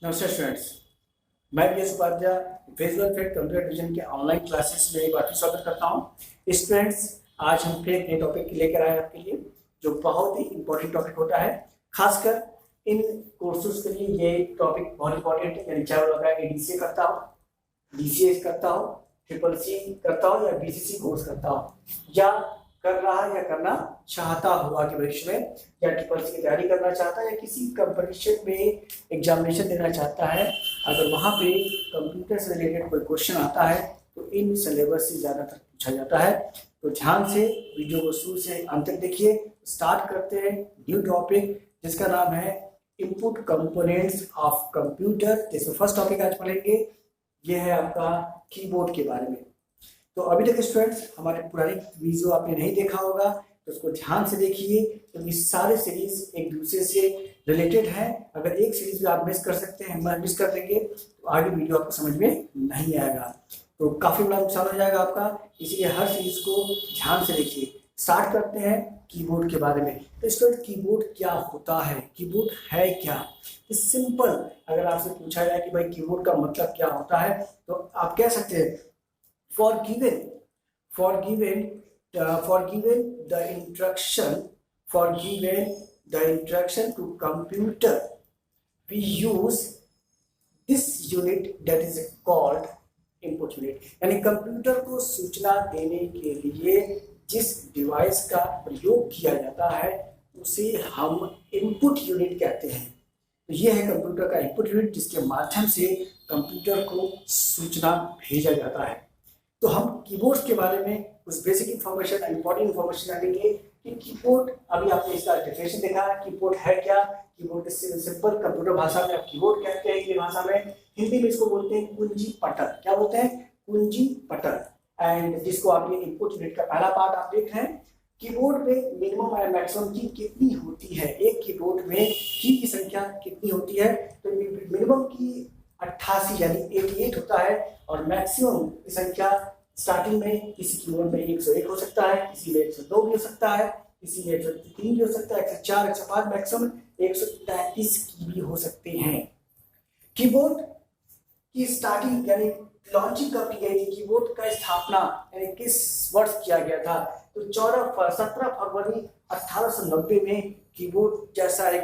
नमस्ते स्टूडेंट्स, मैं V S Upadhyay visual effect computer vision के ऑनलाइन क्लासेस में एक बार फिर स्वागत करता हूं। स्टूडेंट्स, आज हम फिर एक नए टॉपिक लेकर आए आपके लिए, जो बहुत ही इंपॉर्टेंट टॉपिक होता है। खासकर इन कोर्सेज के लिए ये टॉपिक बहुत इंपॉर्टेंट है। यानी चाहे वो लगा एडीसीए करता हो, डीसीएस करता हो, ट्रिपल सी करता हो या बीसीसी कोर्स करता हो, या कर रहा है या करना चाहता हो आगे भविष्य में, या ट्रिपल सी की तैयारी करना चाहता है या किसी कंपटीशन में एग्जामिनेशन देना चाहता है, अगर वहाँ पे कंप्यूटर से रिलेटेड कोई क्वेश्चन आता है तो इन सिलेबस से ज़्यादातर पूछा जाता है। तो ध्यान से वीडियो को शुरू से अंत तक देखिए। स्टार्ट करते हैं न्यू टॉपिक जिसका नाम है इनपुट कंपोनेंट्स ऑफ कंप्यूटर। जिसमें फर्स्ट टॉपिक आज पढ़ेंगे ये है आपका कीबोर्ड के बारे में। तो अभी तक स्टूडेंट्स हमारे पुरानी वीडियो आपने नहीं देखा होगा तो उसको ध्यान से देखिए, क्योंकि सारे सीरीज एक दूसरे से रिलेटेड हैं। अगर एक सीरीज भी आप मिस कर सकते हैं, मिस कर देंगे तो आगे वीडियो आपको समझ में नहीं आएगा, तो काफ़ी बड़ा नुकसान हो जाएगा आपका। इसलिए हर सीरीज को ध्यान से देखिए। स्टार्ट करते हैं कीबोर्ड के बारे में। तो स्टूडेंट, कीबोर्ड क्या होता है, कीबोर्ड है क्या? सिंपल, अगर आपसे पूछा जाए कि भाई कीबोर्ड का मतलब क्या होता है तो आप कह सकते हैं forgiven the instruction to computer, we use this unit that is called input unit। यानी कंप्यूटर को सूचना देने के लिए जिस डिवाइस का प्रयोग किया जाता है उसे हम इनपुट यूनिट कहते हैं। तो ये है कंप्यूटर का इनपुट यूनिट, जिसके माध्यम से कंप्यूटर को सूचना भेजा जाता है। तो हम कीबोर्ड के बारे में कुछ बेसिक इंफॉर्मेशन, इंपॉर्टेंट इंफॉर्मेशन जानेंगे कि कीबोर्ड, अभी आपने इसका डेफिनेशन देखा है, कीबोर्ड है क्या। कीबोर्ड सिंपल कंप्यूटर भाषा में आप कीबोर्ड कहते हैं, हिंदी भाषा में, हिंदी में इसको बोलते हैं कुंजी पटल। क्या बोलते हैं? कुंजी पटल। एंड जिसको आप ये इनपुट यूनिट का पहला पार्ट आप देख रहे हैं। कीबोर्ड में मिनिमम और मैक्सिमम की कितनी होती है, एक कीबोर्ड में की संख्या कितनी होती है? तो मिनिमम की 88 यानी 88 होता है, और मैक्सिमम की संख्या स्टार्टिंग में किसी कीबोर्ड में 101 हो सकता है, किसी में 102 भी हो सकता है, किसी में 103 भी हो सकता है, 104, 105, मैक्सिमम 133 की भी हो सकते हैं। कीबोर्ड की स्टार्टिंग यानी लॉन्चिंग कब की गई थी, कीबोर्ड का स्थापना यानी किस वर्ष किया गया था? तो 17 फरवरी 1890 में कीबोर्ड जैसा एक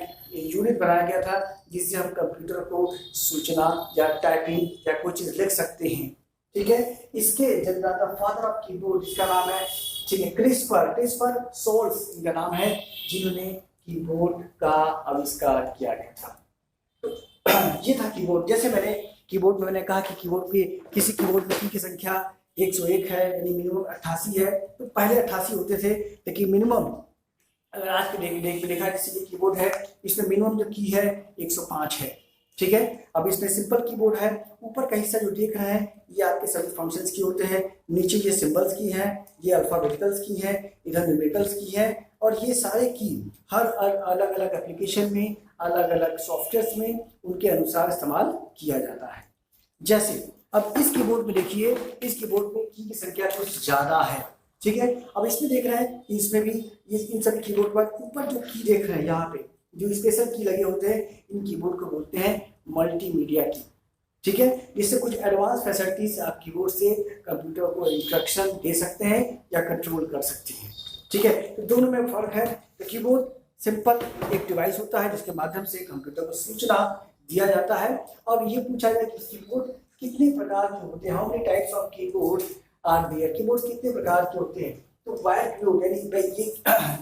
यूनिट बनाया गया था, जिससे हम कंप्यूटर को सूचना या टाइपिंग या कोई चीज लिख सकते हैं। ठीक है, इसके जन्मदाता फादर ऑफ कीबोर्ड, जिसका नाम है क्रिस्पर सोल्स इनका नाम है, जिन्होंने कीबोर्ड का आविष्कार किया गया था। तो ये था कीबोर्ड। जैसे मैंने कीबोर्ड में मैंने कहा कि कीबोर्ड पे किसी कीबोर्ड में की संख्या 101 है, यानी मिनिमम 88 है। तो पहले 88 होते थे, लेकिन मिनिमम अगर आज के डेट में देखा किसी कीबोर्ड है, इसमें मिनिमम जो की है 105 है। ठीक है, अब इसमें सिंपल कीबोर्ड है। ऊपर का हिस्सा जो देख रहे हैं ये आपके सभी फंक्शंस की होते हैं, नीचे ये सिंबल्स की है, ये अल्फाबेटिकल्स की है, इधर न्यूमेरिकल्स की है, और ये सारे की हर अलग अलग एप्लीकेशन में, अलग अलग सॉफ्टवेयर में उनके अनुसार इस्तेमाल किया जाता है। जैसे अब इस कीबोर्ड में देखिए, इस कीबोर्ड में की संख्या कुछ ज्यादा है। ठीक है, अब इसमें देख रहे हैं, इसमें भी इन सभी कीबोर्ड पर ऊपर जो की देख रहे हैं, यहाँ पे जो स्पेशल की लगे होते हैं, इन कीबोर्ड को बोलते हैं मल्टीमीडिया की। ठीक है, इससे कुछ एडवांस फैसिलिटीज आप कीबोर्ड से कंप्यूटर को इंस्ट्रक्शन दे सकते हैं या कंट्रोल कर सकते हैं। ठीक है, तो दोनों में फर्क है। तो कीबोर्ड सिंपल एक डिवाइस होता है जिसके माध्यम से कंप्यूटर को सूचना दिया जाता है। और ये पूछा जाए कि कीबोर्ड कितने प्रकार के होते हैं, how many types of keyboard are there, keyboard कितने प्रकार के होते हैं? तो वायर कीबोर्ड, यानी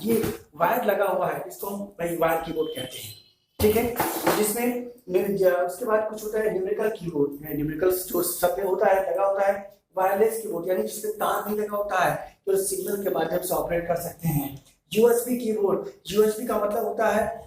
ये वायर लगा हुआ है, इसको हम वायर कीबोर्ड कहते हैं। ठीक है, जिसमें उसके बाद कुछ होता है न्यूमेरिकल कीबोर्ड, न्यूमेरिकल जो सब में होता है, लगा होता है। वायरलेस कीबोर्ड, यानी जिसमें तार नहीं लगा होता है, तो सिग्नल के माध्यम से ऑपरेट कर सकते हैं। यूएसबी कीबोर्ड, यूएसबी का मतलब होता है,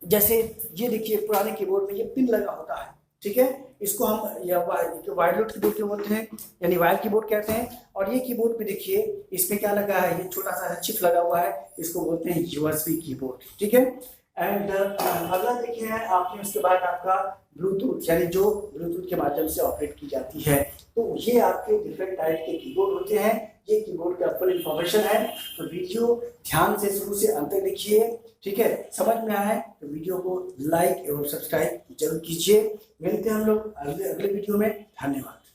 जैसे ये देखिए पुराने कीबोर्ड में ये पिन लगा होता है। ठीक है, इसको हम वायरलेस कीबोर्ड बोलते हैं, यानी वायर कीबोर्ड कहते हैं। और ये कीबोर्ड पे देखिए, इसमें क्या लगा है, ये छोटा सा चिप लगा हुआ है, इसको बोलते हैं यूएसबी कीबोर्ड। ठीक है, एंड अगला देखिए है आपने, उसके बाद आपका ब्लूटूथ, यानी जो ब्लूटूथ के माध्यम से ऑपरेट की जाती है। तो ये आपके डिफरेंट टाइप के कीबोर्ड होते हैं, ये कीबोर्ड का फुल इंफॉर्मेशन है। तो वीडियो ध्यान से शुरू से अंत तक देखिए, ठीक है। समझ में आया है तो वीडियो को लाइक एवं सब्सक्राइब जरूर कीजिए। मिलते हैं हम लोग अगले वीडियो में। धन्यवाद।